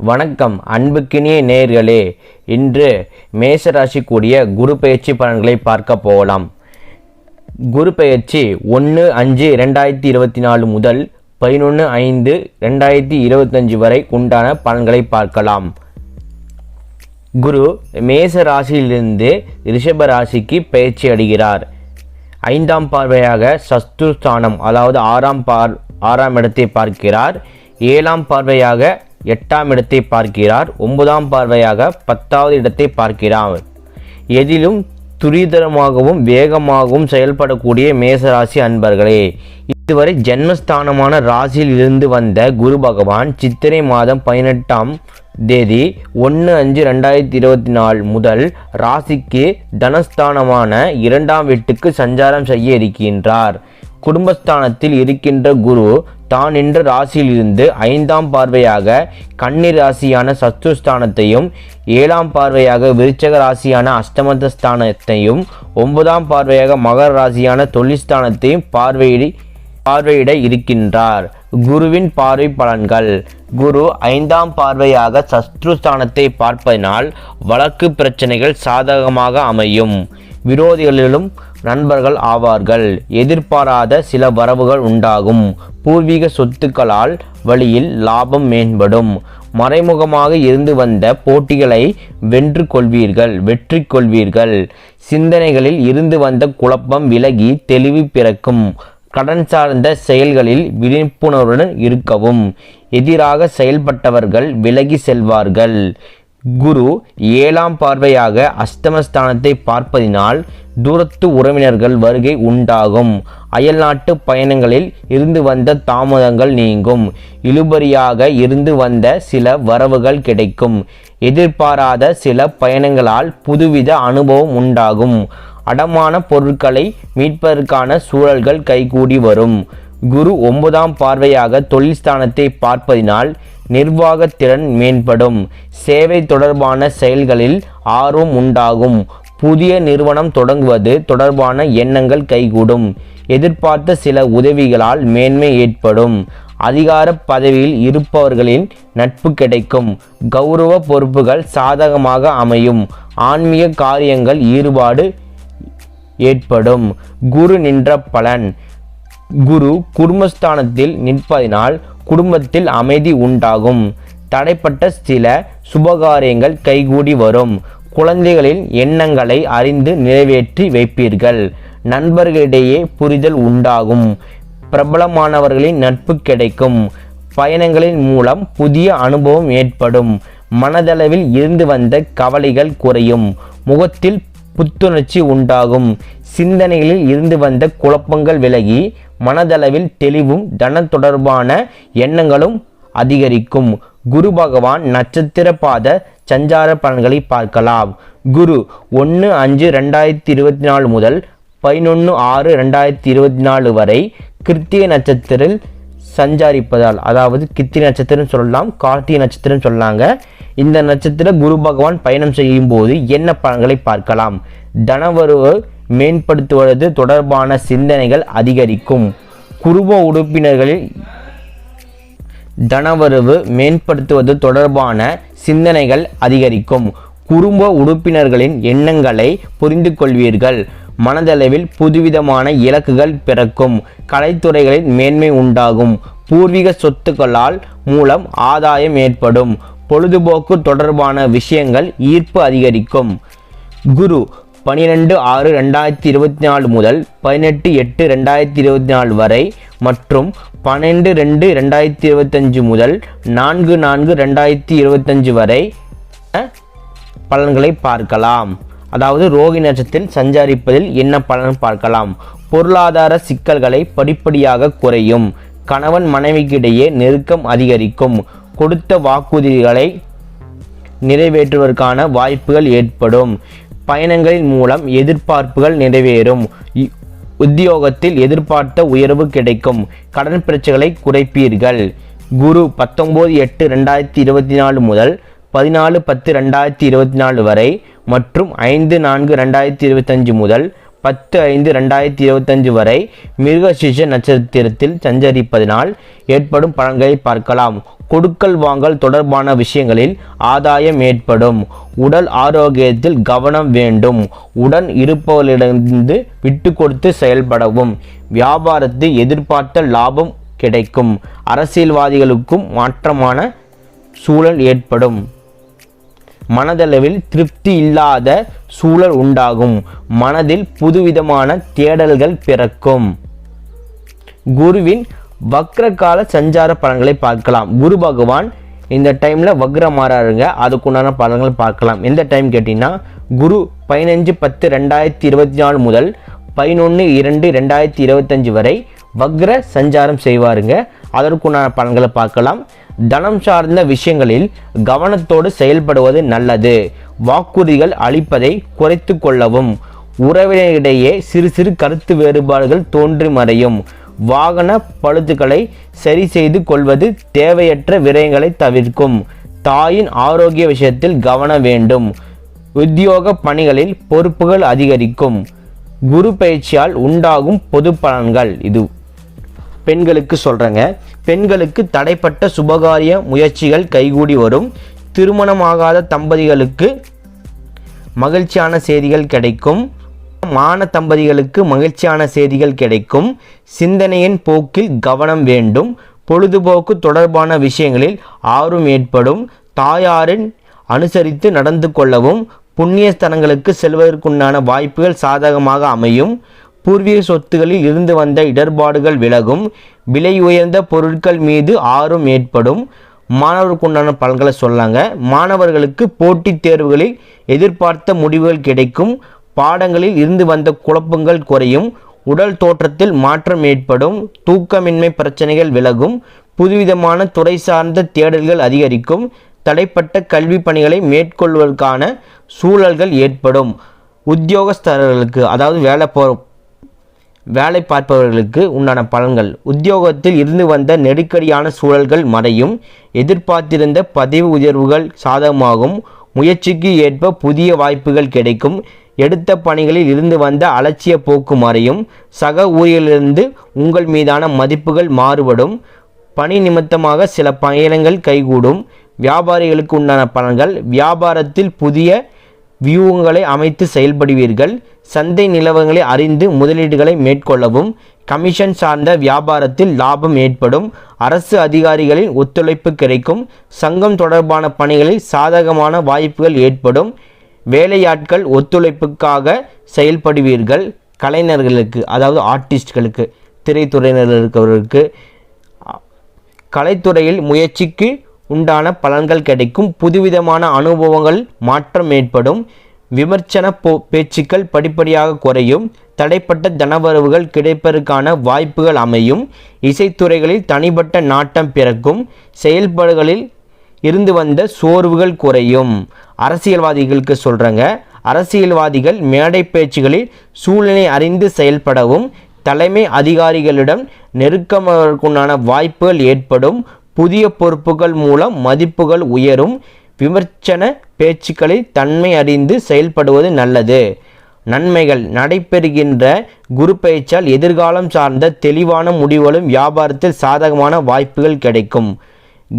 வணக்கம் அன்புக்கினிய நேயர்களே, இன்று மேஷராசி கூடிய குரு பயிற்சி பலன்களை பார்க்க போகலாம். குரு பயிற்சி 1/5/2024 முதல் 11/5/2025 வரை உண்டான பலன்களை பார்க்கலாம். குரு மேஷ ராசியிலிருந்து ரிஷப ராசிக்கு பயிற்சி அடைகிறார். 5ஆம் பார்வையாக சத்துருஸ்தானம் அதாவது 6ஆம் இடத்தை பார்க்கிறார். 7ஆம் பார்வையாக 8ஆம் இடத்தை பார்க்கிறார். 9ஆம் பார்வையாக 10வது இடத்தை பார்க்கிறார். எதிலும் துரிதமாகவும் வேகமாகவும் செயல்படக்கூடிய மேசராசி அன்பர்களே, இதுவரை ஜென்மஸ்தானமான ராசியில் இருந்து வந்த குரு பகவான் சித்திரை மாதம் 18ஆம் தேதி 1/5/2024 முதல் ராசிக்கு தனஸ்தானமான 2ஆம் வீட்டுக்கு சஞ்சாரம் செய்ய இருக்கின்றார். குடும்பஸ்தானத்தில் இருக்கின்ற குரு தான் என்ற ராசியிலிருந்து 5ஆம் பார்வையாக கன்னி ராசியான சத்துருஸ்தானத்தையும் 7ஆம் பார்வையாக விருச்சக ராசியான அஷ்டமஸ்தானத்தையும் 9ஆம் பார்வையாக மகர ராசியான தொழில்ஸ்தானத்தையும் பார்வையிட இருக்கின்றார். குருவின் பார்வை பலன்கள். குரு 5ஆம் பார்வையாக சத்ருஸ்தானத்தை பார்ப்பதனால் வழக்கு பிரச்சனைகள் சாதகமாக அமையும். விரோதிகளிலும் நண்பர்கள் ஆவார்கள். எதிர்பாராத சில வரவுகள் உண்டாகும். பூர்வீக சொத்துக்களால் வழியில் லாபம் மேம்படும். மறைமுகமாக இருந்து வந்த போட்டிகளை வெற்றி கொள்வீர்கள். சிந்தனைகளில் இருந்து வந்த குழப்பம் விலகி தெளிவு பிறக்கும். கடன் சார்ந்த செயல்களில் விழிப்புணர்வுடன் இருக்கவும். எதிராக செயல்பட்டவர்கள் விலகி செல்வார்கள். குரு 7ஆம் பார்வையாக அஷ்டமஸ்தானத்தை பார்ப்பதினால் தூரத்து உறவினர்கள் வருகை உண்டாகும். அயல்நாட்டு பயணங்களில் இருந்து வந்த தாமதங்கள் நீங்கும். இழுபறியாக இருந்து வந்த சில வரவுகள் கிடைக்கும். எதிர்பாராத சில பயணங்களால் புதுவித அனுபவம் உண்டாகும். அடமான பொருட்களை மீட்பதற்கான சூழல்கள் கைகூடி வரும். குரு 9ஆம் பார்வையாக தொழில்ஸ்தானத்தை பார்ப்பதினால் நிர்வாகத்திறன் மேம்படும். சேவை தொடர்பான செயல்களில் ஆர்வம் உண்டாகும். புதிய நிறுவனம் தொடங்குவது தொடர்பான எண்ணங்கள் கைகூடும். எதிர்பார்த்த சில உதவிகளால் மேன்மை ஏற்படும். அதிகார பதவியில் இருப்பவர்களின் நட்பு கிடைக்கும். கௌரவ பொறுப்புகள் சாதகமாக அமையும். ஆன்மீக காரியங்கள் ஈடுபாடு ஏற்படும். குரு நின்ற பலன். குரு குடும்பஸ்தானத்தில் நிற்பதினால் குடும்பத்தில் அமைதி உண்டாகும். தடைப்பட்ட சில சுபகாரியங்கள் கைகூடி வரும். குழந்தைகளின் எண்ணங்களை அறிந்து நிறைவேற்றி வைப்பீர்கள். நண்பர்களிடையே புரிதல் உண்டாகும். பிரபலமானவர்களின் நட்பு கிடைக்கும். பயணங்களின் மூலம் புதிய அனுபவம் ஏற்படும். மனதளவில் இருந்து வந்த கவலைகள் குறையும். முகத்தில் புத்துணர்ச்சி உண்டாகும். சிந்தனைகளில் இருந்து வந்த குழப்பங்கள் விலகி மனதளவில் தெளிவும் தன தொடர்பான எண்ணங்களும் அதிகரிக்கும். குரு பகவான் நட்சத்திர பாத சஞ்சார பலன்களை பார்க்கலாம். குரு 1/5/2024 முதல் 11/6/2024 வரை கிருத்திகை நட்சத்திரத்தில் சஞ்சாரிப்பதால், அதாவது கிருத்திகை நட்சத்திரம் சொல்லலாம், கார்த்திகை நட்சத்திரம் சொல்லாங்க. இந்த நட்சத்திர குரு பகவான் பயணம் செய்யும் போது என்ன பலன்களை பார்க்கலாம். தனவரவு மேம்படுத்துவது தொடர்பான சிந்தனைகள் அதிகரிக்கும். குடும்ப உறுப்பினர்களில் தனவரவு மேம்படுத்துவது தொடர்பான சிந்தனைகள் அதிகரிக்கும். குடும்ப உறுப்பினர்களின் எண்ணங்களை புரிந்து கொள்வீர்கள். மனதளவில் புதுவிதமான இலக்குகள் பிறக்கும். கலைத்துறைகளில் மேன்மை உண்டாகும். பூர்வீக சொத்துக்களால் மூலம் ஆதாயம் ஏற்படும். பொழுதுபோக்கு தொடர்பான விஷயங்கள் ஈர்ப்பு அதிகரிக்கும். குரு 12/6/2024 முதல் 18/8/2024 வரை மற்றும் 12/2/2025 முதல் 4/4/2025 வரை பலன்களை பார்க்கலாம். அதாவது ரோகிணி நட்சத்திரத்தில் சஞ்சாரிப்பதில் என்ன பலன் பார்க்கலாம். பொருளாதார சிக்கல்களை படிப்படியாக குறையும். கணவன் மனைவிக்கிடையே நெருக்கம் அதிகரிக்கும். கொடுத்த வாக்குறுதிகளை நிறைவேற்றுவதற்கான வாய்ப்புகள் ஏற்படும். பயணங்களின் மூலம் எதிர்பார்ப்புகள் நிறைவேறும். உத்தியோகத்தில் எதிர்பார்த்த உயர்வு கிடைக்கும். கடன் பிரச்சனைகளை குறைப்பீர்கள். குரு 19/8/2024 முதல் 14/10/2024 வரை மற்றும் 5/4/2025 முதல் 10/5/2025 வரை மிருகசீஷ நட்சத்திரத்தில் சஞ்சரிப்பதனால் ஏற்படும் பலன்களை பார்க்கலாம். கொடுக்கல் வாங்கல் தொடர்பான விஷயங்களில் ஆதாயம் ஏற்படும். உடல் ஆரோக்கியத்தில் கவனம் வேண்டும். உடன் இருப்பவர்களிடமிருந்து விட்டு கொடுத்து செயல்படவும். வியாபாரத்தில் எதிர்பார்த்த லாபம் கிடைக்கும். அரசியல்வாதிகளுக்கும் மாற்றமான சூழல் ஏற்படும். மனதளவில் திருப்தி இல்லாத சூழல் உண்டாகும். மனதில் புதுவிதமான தேடல்கள் பிறக்கும். குருவின் வக்ரகால சஞ்சார பலன்களை பார்க்கலாம். குரு பகவான் இந்த டைமில் வக்ரம் மாறாருங்க. அதுக்குண்டான பலன்களை பார்க்கலாம். எந்த டைம் கேட்டிங்கன்னா குரு 15/10/2024 முதல் 11/2/2025 வரை வக்ர சஞ்சாரம் செய்வாருங்க. அதற்குண்டான பலன்களை பார்க்கலாம். தனம் சார்ந்த விஷயங்களில் கவனத்தோடு செயல்படுவது நல்லது. வாக்குறுதிகள் அளிப்பதை குறைத்து கொள்ளவும். உறவினரிடையே சிறு சிறு கருத்து வேறுபாடுகள் தோன்றி மறையும். வாகன பழுதுகளை சரி செய்து கொள்வது தேவையற்ற விரயங்களை தவிர்க்கும். தாயின் ஆரோக்கிய விஷயத்தில் கவனம் வேண்டும். உத்தியோக பணிகளில் பொறுப்புகள் அதிகரிக்கும். குரு பயிற்சியால் உண்டாகும் பொது பலன்கள் இது பெண்களுக்கு சொல்கிறேங்க. பெண்களுக்கு தடைப்பட்ட சுபகாரிய முயற்சிகள் கைகூடி வரும். திருமணமாகாத தம்பதிகளுக்கு மகிழ்ச்சியான செய்திகள் கிடைக்கும். மான தம்பதிகளுக்கு மகிழ்ச்சியான செய்திகள் கிடைக்கும். சிந்தனையின் போக்கில் கவனம் வேண்டும். பொழுதுபோக்கு தொடர்பான விஷயங்களில் ஆர்வம் ஏற்படும். தாயாரின் அனுசரித்து நடந்து கொள்ளவும். புண்ணிய ஸ்தலங்களுக்கு செல்வதற்குண்டான வாய்ப்புகள் சாதகமாக அமையும். பூர்வீக சொத்துகளில் இருந்து வந்த இடர்பாடுகள் விலகும். விலை உயர்ந்த பொருட்கள் மீது ஆர்வம் ஏற்படும். மாணவர்களுக்குண்டான பலன்களை சொல்லாங்க. மாணவர்களுக்கு போட்டித் தேர்வுகளில் எதிர்பார்த்த முடிவுகள் கிடைக்கும். பாடங்களில் இருந்து வந்த குழப்பங்கள் குறையும். உடல் தோற்றத்தில் மாற்றம் ஏற்படும். தூக்கமின்மை பிரச்சனைகள் விலகும். புதுவிதமான துறை சார்ந்த தேடல்கள் அதிகரிக்கும். தடைப்பட்ட கல்வி பணிகளை மேற்கொள்வதற்கான சூழல்கள் ஏற்படும். உத்தியோகஸ்தர்களுக்கு அதாவது வேலை பார்ப்பவர்களுக்கு உண்டான பலன்கள். உத்தியோகத்தில் இருந்து வந்த நெருக்கடியான சூழல்கள் மறையும். எதிர்பார்த்திருந்த பதவி உயர்வுகள் சாதகமாகும். முயற்சிக்கு ஏற்ப புதிய வாய்ப்புகள் கிடைக்கும். எடுத்த பணிகளில் இருந்து வந்த அலட்சிய போக்கு மறையும். சக ஊழியர்களிலிருந்து உங்கள் மீதான மதிப்புகள் மாறுபடும். பணி நிமித்தமாக சில பயணங்கள் கைகூடும். வியாபாரிகளுக்கு உண்டான பலன்கள். வியாபாரத்தில் புதிய வியூகங்களை அமைத்து செயல்படுவீர்கள். சந்தை நிலவரங்களை அறிந்து முதலீடுகளை மேற்கொள்ளவும். கமிஷன் சார்ந்த வியாபாரத்தில் லாபம் ஏற்படும். அரசு அதிகாரிகளின் ஒத்துழைப்பு கிடைக்கும். சங்கம் தொடர்பான பணிகளில் சாதகமான வாய்ப்புகள் ஏற்படும். வேலையாட்கள் ஒத்துழைப்புக்காக செயல்படுவீர்கள். கலைஞர்களுக்கு அதாவது ஆர்டிஸ்ட்களுக்கு, திரைத்துறையினர் இருக்கிறவர்களுக்கு கலைத்துறையில் முயற்சிக்கு உண்டான பலன்கள் கிடைக்கும். புதுவிதமான அனுபவங்கள் மாற்றம் ஏற்படும். விமர்சன பேச்சுக்கள் படிப்படியாக குறையும். தடைப்பட்ட தனவரவுகள் கிடைப்பதற்கான வாய்ப்புகள் அமையும். இசைத்துறைகளில் தனிப்பட்ட நாட்டம் பிறக்கும். செயல்பாடுகளில் இருந்து வந்த சோர்வுகள் குறையும். அரசியல்வாதிகளுக்கு சொல்கிறேங்க. அரசியல்வாதிகள் மேடை பேச்சுகளில் சூழ்நிலை அறிந்து செயல்படவும். தலைமை அதிகாரிகளிடம் நெருக்கமாவதற்குண்டான வாய்ப்புகள் ஏற்படும். புதிய பொறுப்புகள் மூலம் மதிப்புகள் உயரும். விமர்சன பேச்சுக்களில் தன்மை அறிந்து செயல்படுவது நல்லது. நன்மைகள். நடைபெறுகின்ற குரு பயிற்சியால் எதிர்காலம் சார்ந்த தெளிவான முடிவுகளும் வியாபாரத்தில் சாதகமான வாய்ப்புகள் கிடைக்கும்.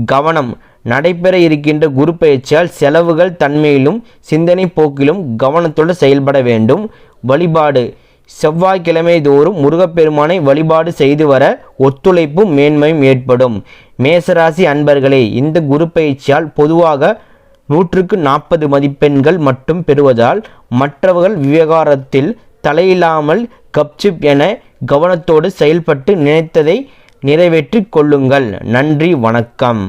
கவனம். நடைபெற இருக்கின்ற குரு பயிற்சியால் செலவுகள் தன்மையிலும் சிந்தனை போக்கிலும் கவனத்தோடு செயல்பட வேண்டும். வழிபாடு. செவ்வாய்க்கிழமை தோறும் முருகப்பெருமானை வழிபாடு செய்து வர ஒத்துழைப்பும் மேன்மையும் ஏற்படும். மேசராசி அன்பர்களே, இந்த குரு பயிற்சியால் பொதுவாக 100க்கு 40 மதிப்பெண்கள் மட்டும் பெறுவதால் மற்றவர்கள் விவகாரத்தில் தலையில்லாமல் கப்சிப் என கவனத்தோடு செயல்பட்டு நினைத்ததை நிறைவேற்றிக் கொள்ளுங்கள். நன்றி, வணக்கம்.